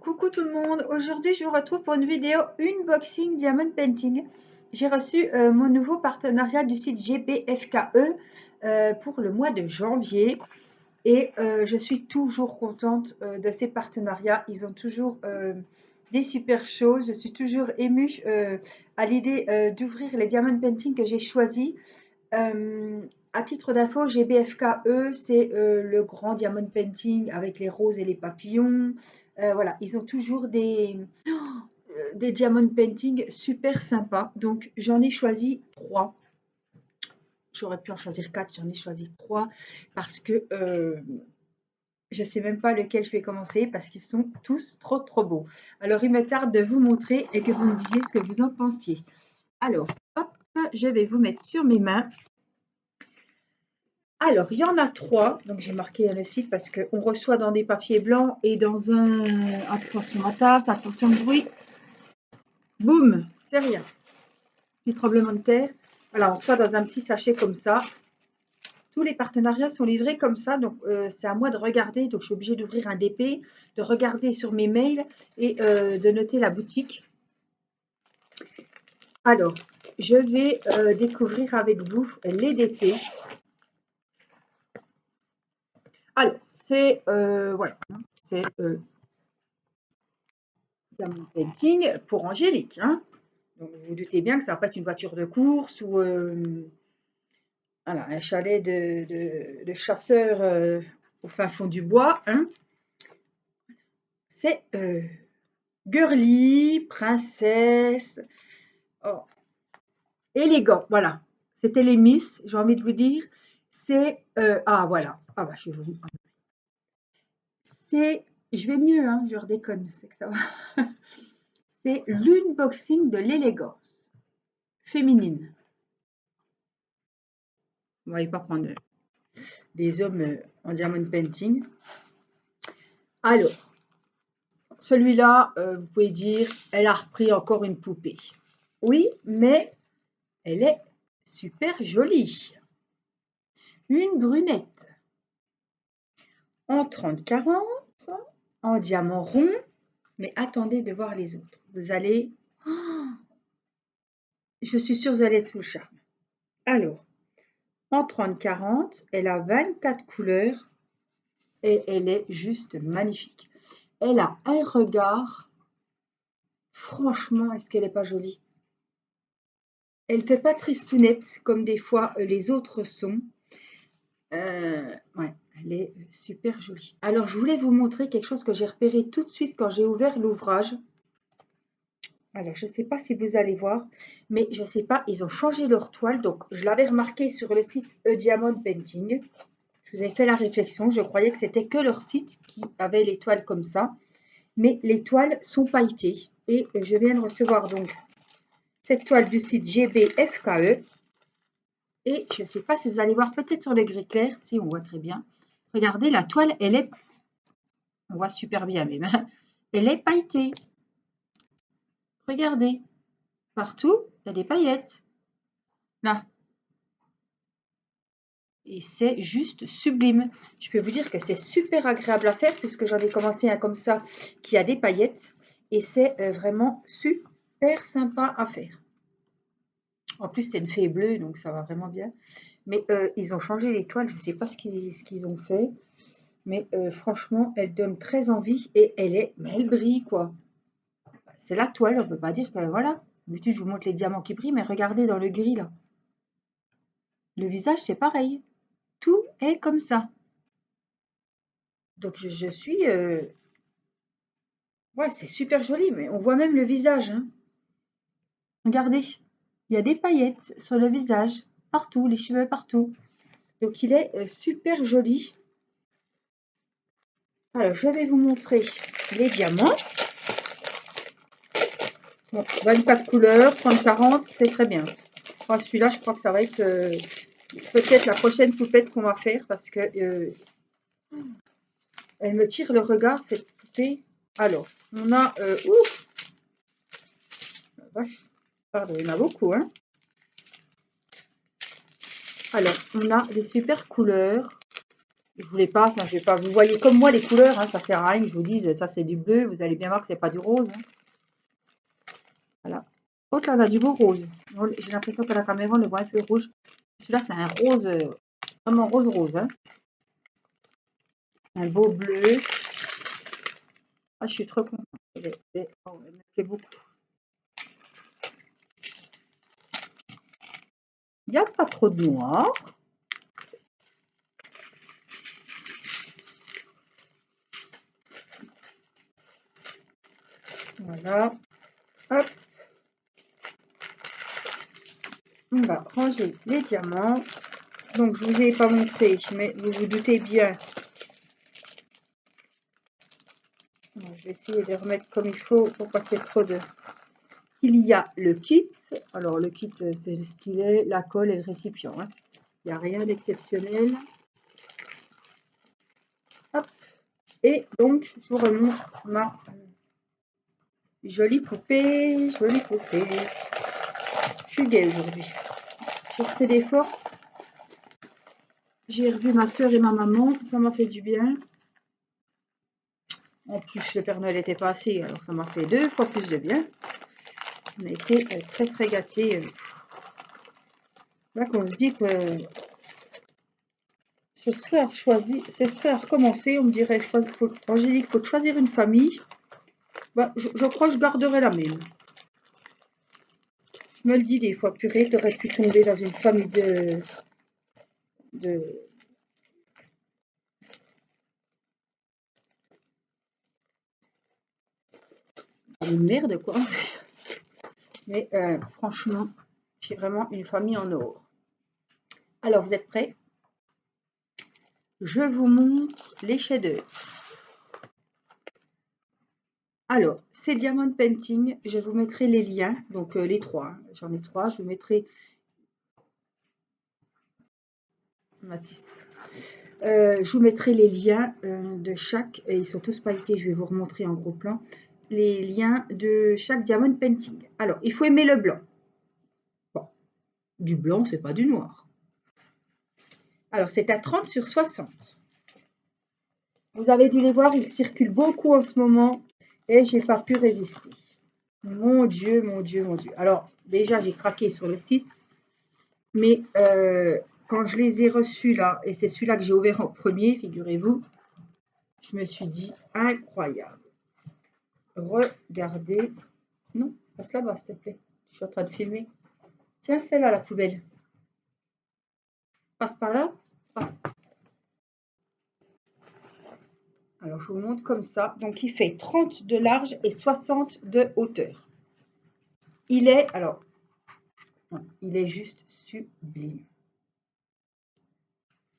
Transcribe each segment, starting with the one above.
Coucou tout le monde, aujourd'hui je vous retrouve pour une vidéo unboxing Diamond Painting. J'ai reçu mon nouveau partenariat du site GBFKE pour le mois de janvier et je suis toujours contente de ces partenariats. Ils ont toujours des super choses, je suis toujours émue à l'idée d'ouvrir les Diamond Painting que j'ai choisis. À titre d'info, GBFKE, c'est le grand diamond painting avec les roses et les papillons. Voilà, ils ont toujours des diamond painting super sympas. Donc, j'en ai choisi 3. J'aurais pu en choisir 4, j'en ai choisi 3 parce que je ne sais même pas lequel je vais commencer parce qu'ils sont tous trop beaux. Alors, il me tarde de vous montrer et que vous me disiez ce que vous en pensiez. Alors, hop, je vais vous mettre sur mes mains. Alors, il y en a 3, donc j'ai marqué le site parce qu'on reçoit dans des papiers blancs et dans un... Attention à tasse, attention au bruit. Boum, c'est rien. Petit tremblement de terre. Voilà, on reçoit dans un petit sachet comme ça. Tous les partenariats sont livrés comme ça, donc c'est à moi de regarder. Donc je suis obligée d'ouvrir un DP, de regarder sur mes mails et de noter la boutique. Alors, je vais découvrir avec vous les DP. Alors, c'est voilà, c'est Diamond Painting pour Angélique. Hein. Donc, vous vous doutez bien que ça va pas être une voiture de course ou voilà, un chalet de chasseur au fin fond du bois. Hein. C'est girly, princesse, oh, élégant. Voilà, c'était les Miss, j'ai envie de vous dire. C'est ah voilà, ah bah je vais vous. C'est, je vais mieux, hein, je redéconne, c'est que ça va. C'est l'unboxing de l'élégance féminine. On va pas prendre des hommes en diamond painting. Alors, celui-là, vous pouvez dire, elle a repris encore une poupée. Oui, mais elle est super jolie. Une brunette en 30-40, en diamant rond. Mais attendez de voir les autres. Vous allez... Oh, je suis sûre que vous allez être sous le charme. Alors, en 30-40, elle a 24 couleurs et elle est juste magnifique. Elle a un regard. Franchement, est-ce qu'elle n'est pas jolie? Elle ne fait pas tristounette comme des fois les autres sont. Ouais, elle est super jolie. Alors, je voulais vous montrer quelque chose que j'ai repéré tout de suite quand j'ai ouvert l'ouvrage. Alors, je ne sais pas si vous allez voir, mais je ne sais pas, ils ont changé leur toile. Donc, je l'avais remarqué sur le site Diamond Painting. Je vous ai fait la réflexion, je croyais que c'était que leur site qui avait les toiles comme ça. Mais les toiles sont pailletées. Et je viens de recevoir donc cette toile du site GBFKE. Et je ne sais pas si vous allez voir peut-être sur le gris clair, si on voit très bien. Regardez, la toile, elle est, on voit super bien même, elle est pailletée. Regardez, partout, il y a des paillettes. Là. Et c'est juste sublime. Je peux vous dire que c'est super agréable à faire puisque j'en ai commencé un comme ça qui a des paillettes. Et c'est vraiment super sympa à faire. En plus, c'est une fée bleue, donc ça va vraiment bien. Mais ils ont changé les toiles, je ne sais pas ce qu'ils ont fait. Mais franchement, elle donne très envie et elle brille quoi. C'est la toile, on ne peut pas dire que voilà. D'habitude, je vous montre les diamants qui brillent, mais regardez dans le gris là. Le visage, c'est pareil. Tout est comme ça. Donc je suis... ouais, c'est super joli, mais on voit même le visage. Hein. Regardez, il y a des paillettes sur le visage, partout, les cheveux partout. Donc il est super joli. Alors, je vais vous montrer les diamants. Bon, 24 couleurs, 30-40, c'est très bien. Oh, celui-là, je crois que ça va être peut-être la prochaine poupette qu'on va faire parce que elle me tire le regard, cette poupée. Alors, on a... ouf, pardon, il y en a beaucoup. Hein. Alors, on a des super couleurs. Je voulais pas, ça, je vais pas. Vous voyez comme moi les couleurs, hein, ça sert à rien que je vous dise, ça c'est du bleu, vous allez bien voir que c'est pas du rose. Hein. Voilà. Oh, là, on a du beau rose. J'ai l'impression que la caméra, on le voit un peu rouge. Celui-là, c'est un rose, vraiment rose-rose. Hein. Un beau bleu. Ah, je suis trop contente. Oh, elle me plaît beaucoup. Il n'y a pas trop de noir. Voilà. Hop. On va ranger les diamants. Donc, je ne vous ai pas montré, mais vous vous doutez bien. Je vais essayer de remettre comme il faut pour pas qu'il y ait trop de... Il y a le kit. Alors, le kit, c'est le stylet, la colle et le récipient. Hein. Il n'y a rien d'exceptionnel. Hop. Et donc, je vous remontre ma jolie poupée. Jolie poupée. Je suis gaie aujourd'hui. J'ai repris des forces. J'ai revu ma soeur et ma maman. Ça m'a fait du bien. En plus, le Père Noël était passé, alors ça m'a fait 2 fois plus de bien. On a été très très gâtés. Là qu'on se dit que ce serait à recommencer. On me dirait, Angélique, il faut choisir une famille. Bah, je crois que je garderai la même. Je me le dis des fois, purée, tu aurais pu tomber dans une famille de une merde, quoi. Mais franchement, j'ai vraiment une famille en or. Alors, vous êtes prêts? Je vous montre les chefs-d'œuvre. Alors, ces Diamond Painting, je vous mettrai les liens, donc les 3, hein. J'en ai 3, je vous mettrai Matisse. Je vous mettrai les liens de chaque, et ils sont tous pailletés, je vais vous remontrer en gros plan, les liens de chaque Diamond Painting. Alors, il faut aimer le blanc. Bon, du blanc, c'est pas du noir. Alors, c'est à 30 sur 60. Vous avez dû les voir, ils circulent beaucoup en ce moment, et j'ai pas pu résister. Mon Dieu, mon Dieu, mon Dieu. Alors, déjà, j'ai craqué sur le site, mais quand je les ai reçus là, et c'est celui-là que j'ai ouvert en premier, figurez-vous, je me suis dit, incroyable. Regardez. Non, passe là-bas, s'il te plaît. Je suis en train de filmer. Tiens, celle-là, la poubelle. Passe par là. Passe. Alors, je vous montre comme ça. Donc, il fait 30 de large et 60 de hauteur. Il est, alors, il est juste sublime.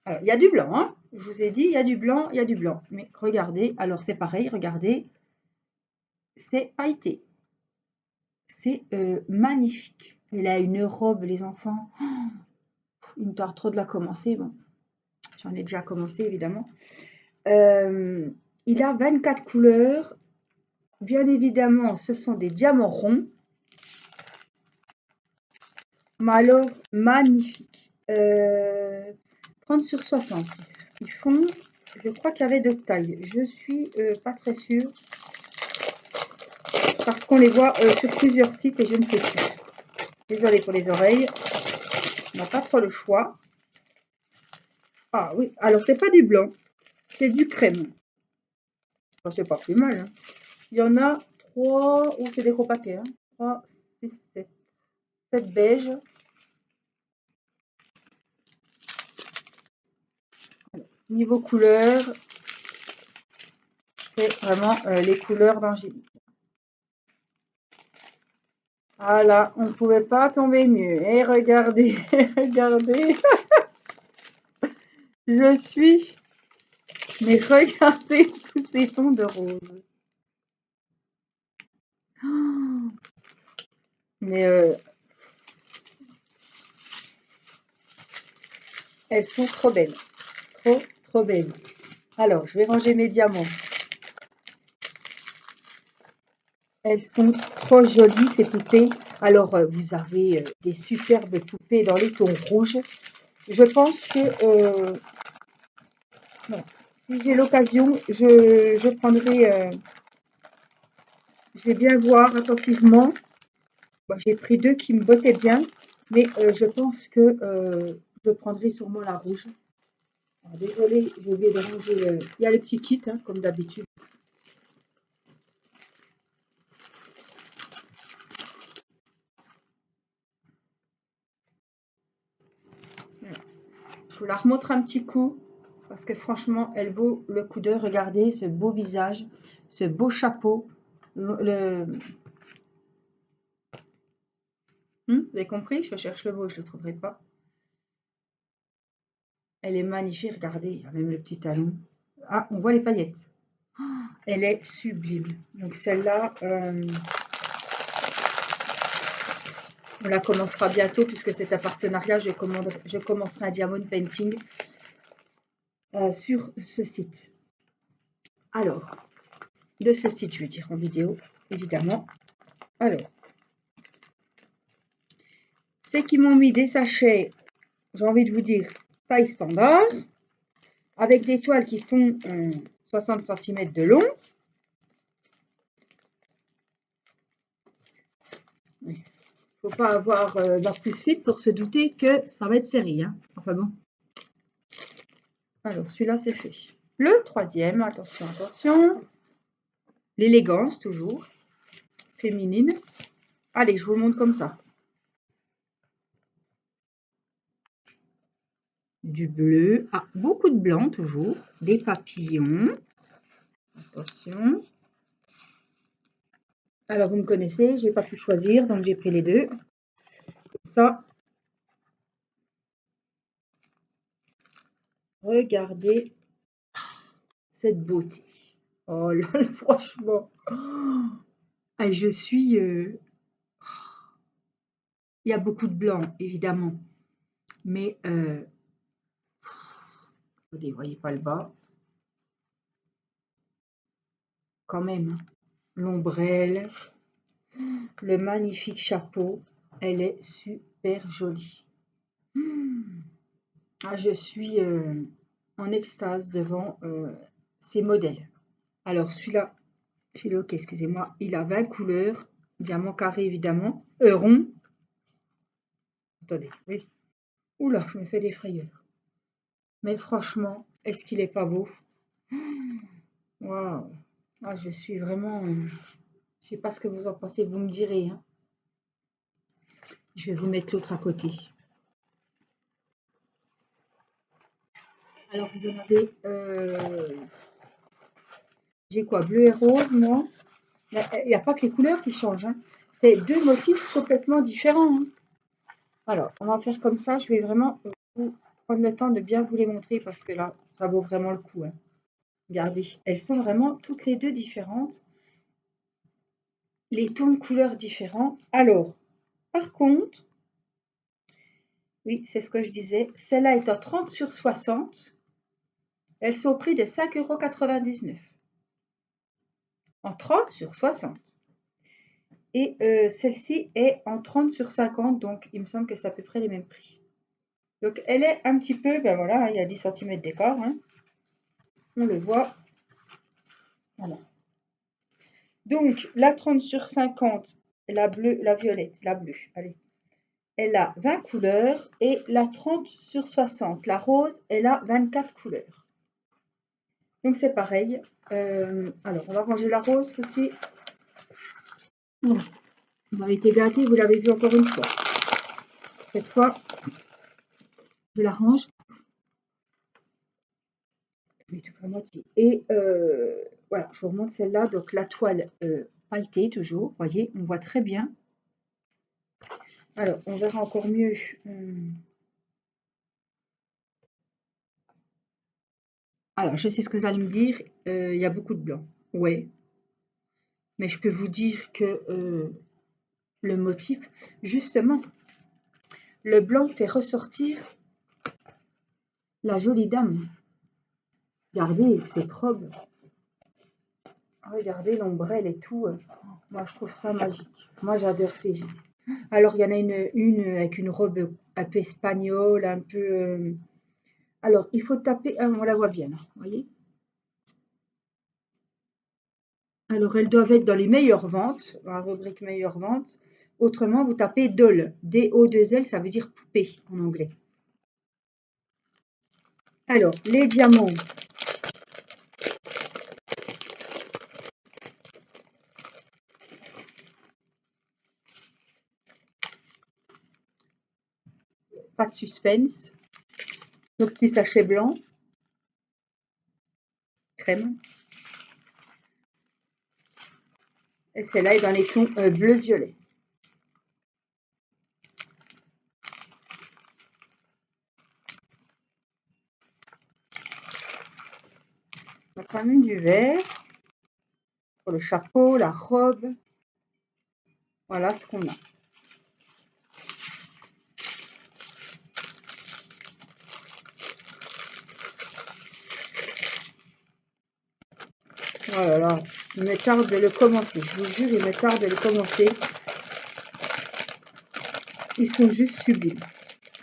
Alors, il y a du blanc, hein. Je vous ai dit, il y a du blanc, il y a du blanc. Mais regardez, alors c'est pareil, regardez. C'est pailleté. C'est magnifique. Elle a une robe, les enfants. Il me tarde trop de la commencer. Bon, j'en ai déjà commencé, évidemment. Il a 24 couleurs. Bien évidemment, ce sont des diamants ronds. Mais alors, magnifique. 30 sur 60. Ils font, je crois qu'il y avait de taille. Je suis pas très sûre. Parce qu'on les voit sur plusieurs sites et je ne sais plus. Désolée pour les oreilles. On n'a pas trop le choix. Ah oui, alors c'est pas du blanc, c'est du crème. Enfin, c'est pas plus mal. Hein. Il y en a 3, ou c'est des gros paquets. Hein. 3, 6, 7. 7 beige. Niveau couleur, c'est vraiment les couleurs d'Angélique. Voilà, on ne pouvait pas tomber mieux. Et regardez, regardez. Je suis... Mais regardez tous ces tons de rose. Oh, mais elles sont trop belles. Trop, trop belles. Alors, je vais ranger mes diamants. Elles sont trop jolies, ces poupées. Alors, vous avez des superbes poupées dans les tons rouges. Je pense que Voilà. Si j'ai l'occasion, je prendrai, je vais bien voir attentivement. Bon, j'ai pris deux qui me bottaient bien, mais je pense que je prendrai sûrement la rouge. Alors, désolée, j'ai oublié de ranger. Il y a les petits kits, hein, comme d'habitude. Voilà. Je vous la remontre un petit coup, parce que franchement, elle vaut le coup d'œil. Regardez ce beau visage, ce beau chapeau. Vous avez compris? Je cherche le mot, je ne le trouverai pas. Elle est magnifique, regardez, il y a même le petit talon. Ah, on voit les paillettes. Elle est sublime. Donc celle-là, on la commencera bientôt puisque c'est un partenariat. Je commencerai un diamond painting sur ce site. Alors, de ce site, je veux dire en vidéo, évidemment. Alors, c'est qu'ils m'ont mis des sachets, j'ai envie de vous dire, taille standard, avec des toiles qui font 60 cm de long. Il ne faut pas avoir bac plus 8 pour se douter que ça va être serré. Hein. Enfin bon. Alors, celui-là, c'est fait. Le troisième, attention, attention. L'élégance, toujours. Féminine. Allez, je vous le montre comme ça. Du bleu. Ah, beaucoup de blanc, toujours. Des papillons. Attention. Alors, vous me connaissez, j'ai pas pu choisir, donc j'ai pris les deux. Ça. Regardez cette beauté. Oh là là, franchement. Ah, je suis... Il y a beaucoup de blanc, évidemment. Mais, vous ne voyez pas le bas. Quand même. L'ombrelle. Le magnifique chapeau. Elle est super jolie. Ah, je suis en extase devant ces modèles. Alors, celui-là, ok, excusez-moi, il a 20 couleurs. Diamant carré, évidemment. Rond. Attendez, oui. Oula, je me fais des frayeurs. Mais franchement, est-ce qu'il est pas beau? Waouh. Ah, je suis vraiment... je sais pas ce que vous en pensez, vous me direz. Hein. Je vais vous mettre l'autre à côté. Alors, vous en avez... j'ai quoi? Bleu et rose, moi. Il n'y a pas que les couleurs qui changent. Hein. C'est deux motifs complètement différents. Hein. Alors, on va faire comme ça. Je vais vraiment vous prendre le temps de bien vous les montrer parce que là, ça vaut vraiment le coup. Hein. Regardez, elles sont vraiment toutes les deux différentes. Les tons de couleurs différents. Alors, par contre, oui, c'est ce que je disais. Celle-là est à 30 sur 60. Elles sont au prix de 5,99 €. En 30 sur 60. Et celle-ci est en 30 sur 50. Donc, il me semble que c'est à peu près les mêmes prix. Donc, elle est un petit peu, ben voilà, il y a 10 cm d'écart. Hein. On le voit. Voilà. Donc, la 30 sur 50, la bleue, la violette, la bleue, allez. Elle a 20 couleurs et la 30 sur 60, la rose, elle a 24 couleurs. Donc c'est pareil. Alors on va ranger la rose aussi. Vous avez été gâtés, vous l'avez vu encore une fois. Cette fois, je la range. Je mets tout à moitié. Et voilà, je vous remonte celle-là. Donc la toile pailletée toujours. Vous voyez, on voit très bien. Alors, on verra encore mieux. Alors, je sais ce que vous allez me dire. Il y a beaucoup de blanc. Ouais. Mais je peux vous dire que le motif, justement, le blanc fait ressortir la jolie dame. Regardez cette robe. Regardez l'ombrelle et tout. Moi, je trouve ça magique. Moi, j'adore ces jeans. Alors, il y en a une avec une robe un peu espagnole, un peu Alors, il faut taper, on la voit bien, là, vous voyez. Alors, elles doivent être dans les meilleures ventes, dans la rubrique meilleures ventes. Autrement, vous tapez doll, D-O-2-L, ça veut dire poupée en anglais. Alors, les diamants. Pas de suspense. Nos petits sachets blancs. Crème. Et celle-là est dans les tons bleu-violet. On a quand même du vert. Pour le chapeau, la robe. Voilà ce qu'on a. Oh là là, il me tarde de le commencer. Je vous jure, il me tarde de le commencer. Ils sont juste sublimes.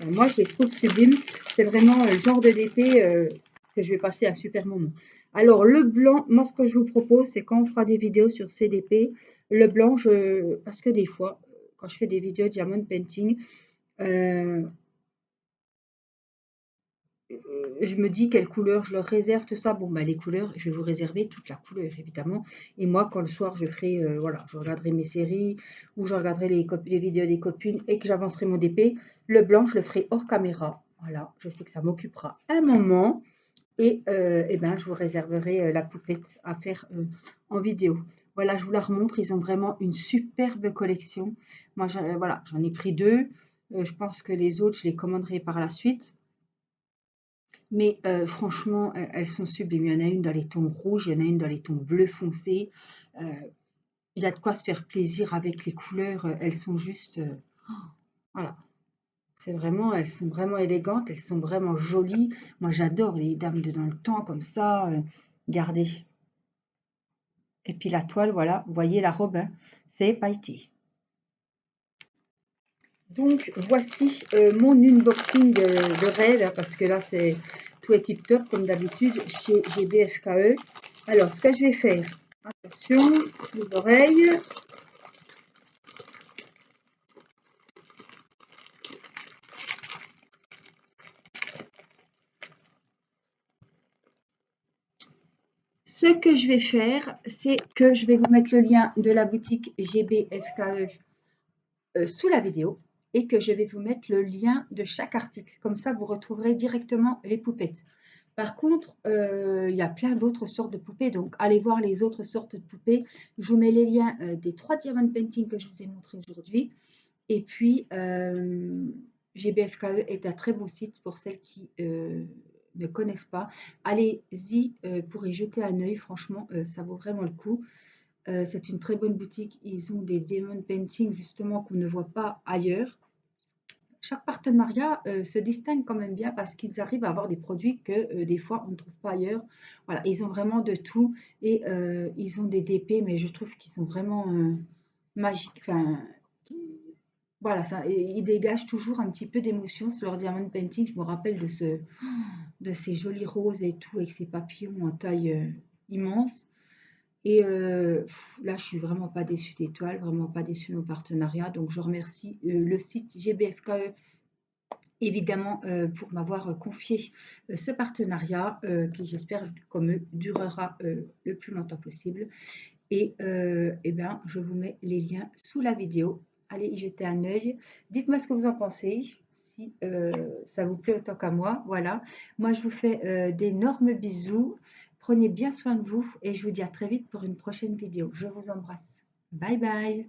Alors moi, je les trouve sublimes. C'est vraiment le genre de DP que je vais passer un super moment. Alors, le blanc, moi, ce que je vous propose, c'est quand on fera des vidéos sur CDP, le blanc, parce que des fois, quand je fais des vidéos diamond painting, je me dis quelle couleur je leur réserve, tout ça. Bon, bah, les couleurs, je vais vous réserver toute la couleur, évidemment. Et moi, quand le soir, je ferai, voilà, je regarderai mes séries ou je regarderai les vidéos des copines et que j'avancerai mon DP, le blanc, je le ferai hors caméra. Voilà, je sais que ça m'occupera un moment. Et, ben, je vous réserverai la poupette à faire en vidéo. Voilà, je vous la remontre. Ils ont vraiment une superbe collection. Moi, voilà, j'en ai pris deux. Je pense que les autres, je les commanderai par la suite. Mais franchement, elles sont sublimes. Il y en a une dans les tons rouges, il y en a une dans les tons bleu foncé. Il y a de quoi se faire plaisir avec les couleurs. Elles sont juste, voilà. C'est vraiment, elles sont vraiment élégantes, elles sont vraiment jolies. Moi, j'adore les dames de dans le temps comme ça. Regardez. Et puis la toile, voilà, vous voyez la robe, hein, c'est pailleté. Donc, voici mon unboxing de rêve, hein, parce que là, tout est tip top comme d'habitude chez GBFKE. Alors, ce que je vais faire, attention, les oreilles. Ce que je vais faire, c'est que je vais vous mettre le lien de la boutique GBFKE sous la vidéo et que je vais vous mettre le lien de chaque article. Comme ça, vous retrouverez directement les poupettes. Par contre, il y a plein d'autres sortes de poupées, donc allez voir les autres sortes de poupées. Je vous mets les liens des 3 diamond painting que je vous ai montré aujourd'hui. Et puis, GBFKE est un très beau site pour celles qui ne connaissent pas. Allez-y pour y jeter un œil, franchement, ça vaut vraiment le coup. C'est une très bonne boutique. Ils ont des diamond painting justement qu'on ne voit pas ailleurs. Chaque partenariat se distingue quand même bien parce qu'ils arrivent à avoir des produits que des fois on ne trouve pas ailleurs. Voilà, ils ont vraiment de tout et ils ont des DP, mais je trouve qu'ils sont vraiment magiques. Enfin, voilà, ça, ils dégagent toujours un petit peu d'émotion sur leur diamond painting. Je me rappelle de ces jolis roses et tout avec ces papillons en taille immense. Et là, je suis vraiment pas déçue des toiles, vraiment pas déçue de nos partenariats. Donc, je remercie le site GBFKE évidemment pour m'avoir confié ce partenariat qui, j'espère, comme eux, durera le plus longtemps possible. Et bien, je vous mets les liens sous la vidéo. Allez y jeter un œil. Dites-moi ce que vous en pensez, si ça vous plaît autant qu'à moi. Voilà. Moi, je vous fais d'énormes bisous. Prenez bien soin de vous et je vous dis à très vite pour une prochaine vidéo. Je vous embrasse. Bye bye.